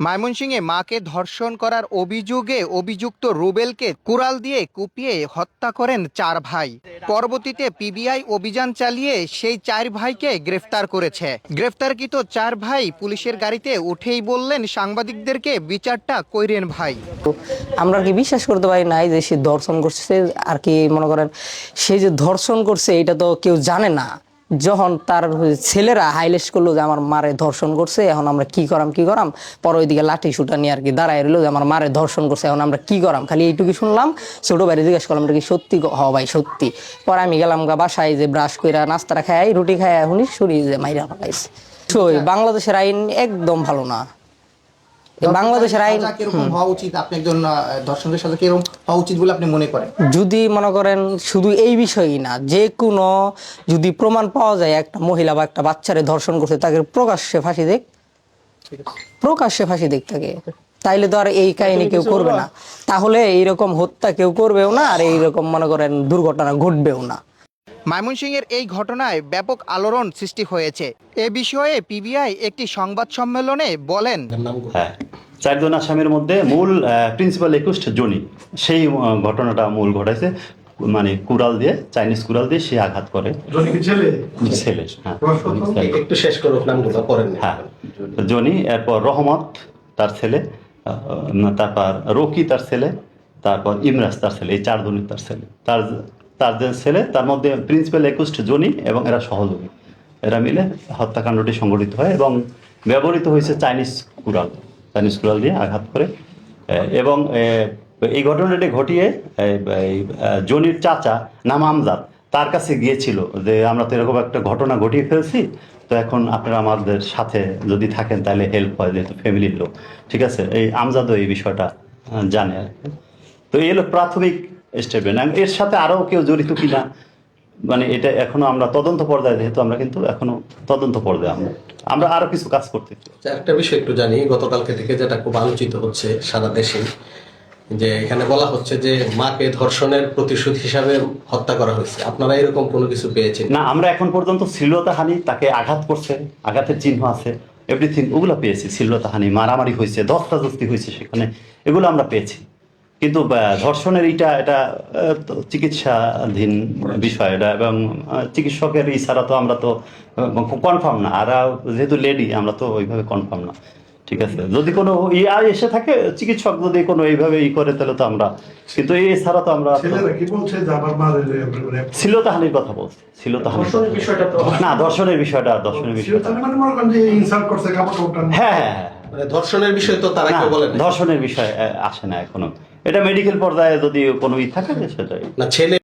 ময়মনসিংহে মাকে ধর্ষণ করার অভিযোগে অভিযুক্ত রুবেলকে কুড়াল দিয়ে কুপিয়ে হত্যা করেন 4 ভাই। পরবর্তীতে পিবিআই অভিযান চালিয়ে সেই 4 ভাইকে গ্রেফতার করেছে। গ্রেফতারকৃত 4 ভাই পুলিশের গাড়িতে উঠেই বললেন সাংবাদিকদেরকে, বিচারটা কইরেন ভাই। আমরা কি বিশ্বাস করতে পারি নাই যে সে ধর্ষণ করছে, আর কি মনে করেন সে যে ধর্ষণ করছে এটা তো কেউ জানে না। যখন তার ছেলেরা হাইলাইট করলো যে আমার মারে ধর্ষণ করছে, এখন আমরা কি করাম, পরে ওইদিকে লাঠি সুটা নিয়ে আর কি দাঁড়ায় রইলো যে আমার মারে ধর্ষণ করছে, এখন আমরা কি করাম। খালি এইটুকু শুনলাম, ছোট ভাইরে জিজ্ঞেস করলাম কি সত্যি? ভাই সত্যি। পরে আমি গেলাম বাসায়, যে ব্রাশ কইরা নাস্তাটা খাই, রুটি খাই, শুনি যে মাইরা ফেলাইছে। বাংলাদেশের আইন একদম ভালো না। বাংলাদেশের আইন কিরকম হওয়া উচিত, আপনি একজন ধর্ষণের সাথে কিরকম হওয়া উচিত বলে আপনি মনে করেন? যদি মনে করেন শুধু এই বিষয়ই না, যে কোনো যদি প্রমাণ পাওয়া যায় একটা মহিলা বা একটা বাচ্চারে ধর্ষণ করছে, তাকে প্রকাশ্যে ফাঁসি দেখ, তাকে। তাইলে তো আর এই কাহিনী কেউ করবে না, তাহলে এইরকম হত্যা কেউ করবেও না, আর এইরকম মনে করেন দুর্ঘটনা ঘটবেও না। ময়মনসিংহের এই ঘটনায় ব্যাপক আলোড়ন সৃষ্টি হয়েছে। এ বিষয়ে পিবিআই একটি সংবাদ সম্মেলনে বলেন, 4 জন আসামির মধ্যে মূল প্রিন্সিপাল একুস্ট জনি, সেই ঘটনাটা মূল ঘটাইছে। মানে কুড়াল দিয়ে, চাইনিজ কুড়াল দিয়ে সে আঘাত করে। ছেলে, হ্যাঁ, একটু শেষ করো নামগুলো পড়েন। হ্যাঁ, জনি, এরপর রহমত তার ছেলে, তারপর রকি তার ছেলে, তারপর ইমরাজ তার ছেলে। এই 4 জনই তার ছেলে। তার যে ছেলে, তার মধ্যে প্রিন্সিপাল একুস্ট জনি এবং এরা সহযোগী, এরা মিলে হত্যাকাণ্ডটি সংঘটিত হয় এবং ব্যবহৃত হয়েছে চাইনিজ কুড়াল দিয়ে আঘাত করে। এবং এই ঘটনাটি ঘটিয়ে জনির চাচা নাম আমজাদ তার কাছে গিয়েছিল যে আমরা তো এরকম একটা ঘটনা ঘটিয়ে ফেলছি, তো এখন আপনারা আমাদের সাথে যদি থাকেন তাহলে হেল্প হয়, যেহেতু ফ্যামিলির লোক। ঠিক আছে, এই আমজাদও এই বিষয়টা জানে আর কি। তো এই হলো প্রাথমিক স্টেটমেন্ট। এর সাথে আরও কেউ জড়িত কিনা, মানে এটা এখনো আমরা তদন্ত পর্যায়ে, যেহেতু আমরা কিন্তু এখনো তদন্ত পর্যায়ে আমরা আরো কিছু কাজ করতে। একটা বিষয় একটু জানি, গতকালকে থেকে যেটা খুব আলোচিত হচ্ছে সারা দেশে, যে এখানে বলা হচ্ছে যে মাকে ধর্ষণের প্রতিশোধ হিসাবে হত্যা করা হয়েছে। আপনারা এরকম কোনো কিছু পেয়েছেন? না, আমরা এখন পর্যন্ত শ্লীলতাহানি, তাকে আঘাত করছে, আঘাতের চিহ্ন আছে, এভরিথিং, ওগুলো পেয়েছি। শ্লীলতাহানি, মারামারি হয়েছে, ধস্তাধস্তি হয়েছে, সেখানে এগুলো আমরা পেয়েছি। কিন্তু ধর্ষণের এটা চিকিৎসাধীন বিষয় এটা, এবং চিকিৎসকের ইশারা তো আমরা তো কনফার্ম না, আর যেহেতু লেডি আমরা তো ওইভাবে কনফার্ম না। ঠিক আছে, যদি কোনো এসে থাকে চিকিৎসক যদি কোনো এইভাবে করে, তাহলে তো আমরা, কিন্তু এছাড়া তো আমরা শ্লীলতাহানির কথা বলছি। না, দর্শনের বিষয়টা হ্যাঁ, ধর্ষণের বিষয় তো তারা কেউ বলে না, ধর্ষণের বিষয় আসে না এখনো। এটা মেডিকেল পর্যায়ে যদি কোনো থাকে সেটাই। না, ছেলে